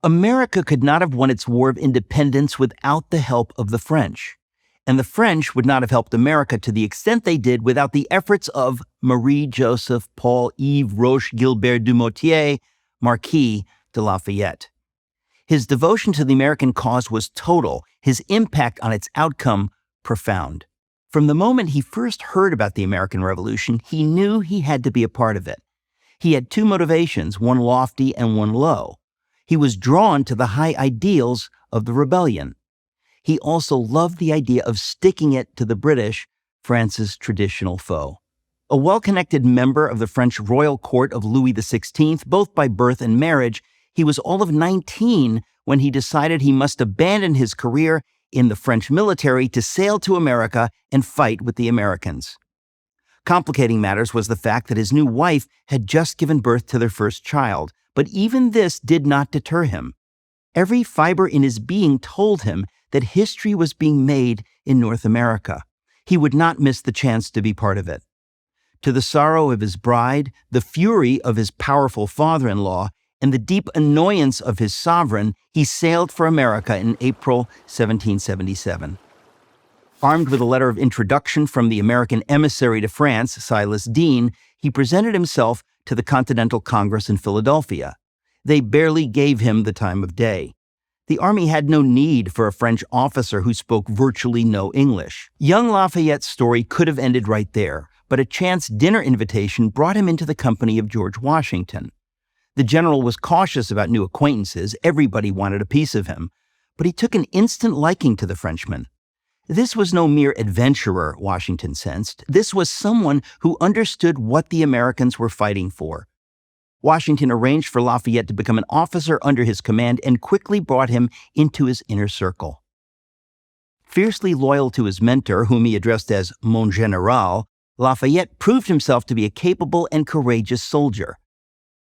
America could not have won its War of Independence without the help of the French. And the French would not have helped America to the extent they did without the efforts of Marie Joseph Paul Yves Roch Gilbert Dumoutier, Marquis de Lafayette. His devotion to the American cause was total, his impact on its outcome profound. From the moment he first heard about the American Revolution, he knew he had to be a part of it. He had two motivations, one lofty and one low. He was drawn to the high ideals of the rebellion. He also loved the idea of sticking it to the British, France's traditional foe. A well-connected member of the French royal court of Louis XVI, both by birth and marriage, he was all of 19 when he decided he must abandon his career in the French military to sail to America and fight with the Americans. Complicating matters was the fact that his new wife had just given birth to their first child, but even this did not deter him. Every fiber in his being told him that history was being made in North America. He would not miss the chance to be part of it. To the sorrow of his bride, the fury of his powerful father-in-law, and the deep annoyance of his sovereign, he sailed for America in April 1777. Armed with a letter of introduction from the American emissary to France, Silas Deane, he presented himself to the Continental Congress in Philadelphia. They barely gave him the time of day. The army had no need for a French officer who spoke virtually no English. Young Lafayette's story could have ended right there, but a chance dinner invitation brought him into the company of George Washington. The general was cautious about new acquaintances. Everybody wanted a piece of him, but he took an instant liking to the Frenchman. This was no mere adventurer, Washington sensed. This was someone who understood what the Americans were fighting for. Washington arranged for Lafayette to become an officer under his command and quickly brought him into his inner circle. Fiercely loyal to his mentor, whom he addressed as Mon Général, Lafayette proved himself to be a capable and courageous soldier.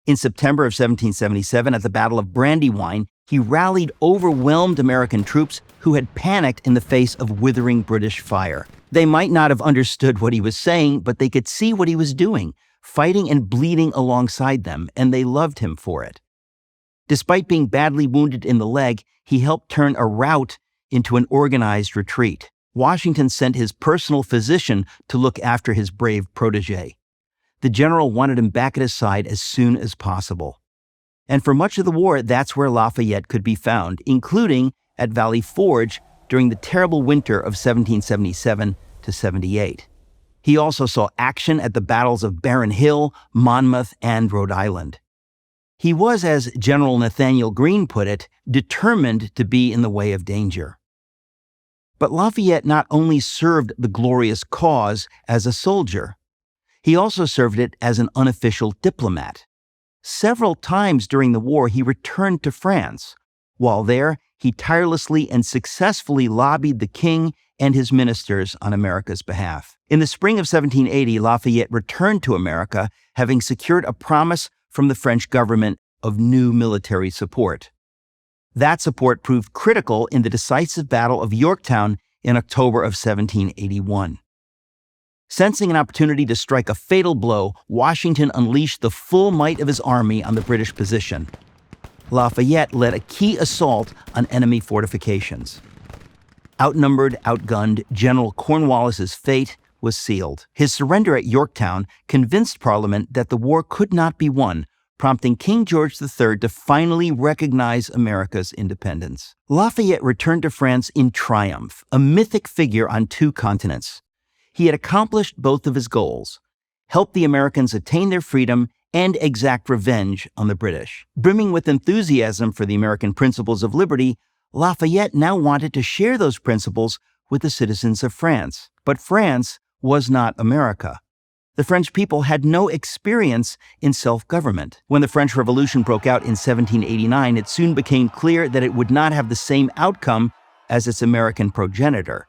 In September of 1777, at the Battle of Brandywine, he rallied overwhelmed American troops who had panicked in the face of withering British fire. They might not have understood what he was saying, but they could see what he was doing, fighting and bleeding alongside them, and they loved him for it. Despite being badly wounded in the leg, he helped turn a rout into an organized retreat. Washington sent his personal physician to look after his brave protégé. The general wanted him back at his side as soon as possible. And for much of the war, that's where Lafayette could be found, including at Valley Forge during the terrible winter of 1777 to 78. He also saw action at the battles of Barron Hill, Monmouth, and Rhode Island. He was, as General Nathaniel Greene put it, determined to be in the way of danger. But Lafayette not only served the glorious cause as a soldier, he also served it as an unofficial diplomat. Several times during the war, he returned to France. While there, he tirelessly and successfully lobbied the king and his ministers on America's behalf. In the spring of 1780, Lafayette returned to America, having secured a promise from the French government of new military support. That support proved critical in the decisive Battle of Yorktown in October of 1781. Sensing an opportunity to strike a fatal blow, Washington unleashed the full might of his army on the British position. Lafayette led a key assault on enemy fortifications. Outnumbered, outgunned, General Cornwallis's fate was sealed. His surrender at Yorktown convinced Parliament that the war could not be won, prompting King George III to finally recognize America's independence. Lafayette returned to France in triumph, a mythic figure on two continents. He had accomplished both of his goals, helped the Americans attain their freedom and exact revenge on the British. Brimming with enthusiasm for the American principles of liberty, Lafayette now wanted to share those principles with the citizens of France. But France was not America. The French people had no experience in self-government. When the French Revolution broke out in 1789, it soon became clear that it would not have the same outcome as its American progenitor.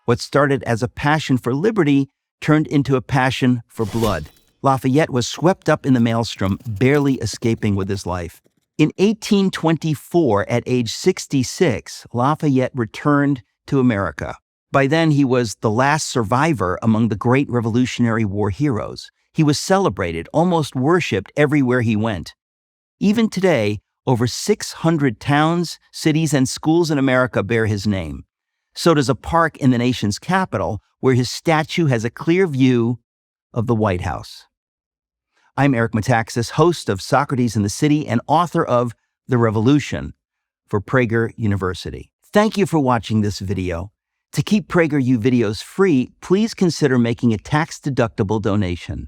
What started as a passion for liberty turned into a passion for blood. Lafayette was swept up in the maelstrom, barely escaping with his life. In 1824, at age 66, Lafayette returned to America. By then, he was the last survivor among the great Revolutionary War heroes. He was celebrated, almost worshipped everywhere he went. Even today, Over 600 towns, cities, and schools in America bear his name. So does a park in the nation's capital, where his statue has a clear view of the White House. I'm Eric Metaxas, host of Socrates in the City and author of The Revolution for Prager University. Thank you for watching this video. To keep PragerU videos free, please consider making a tax-deductible donation.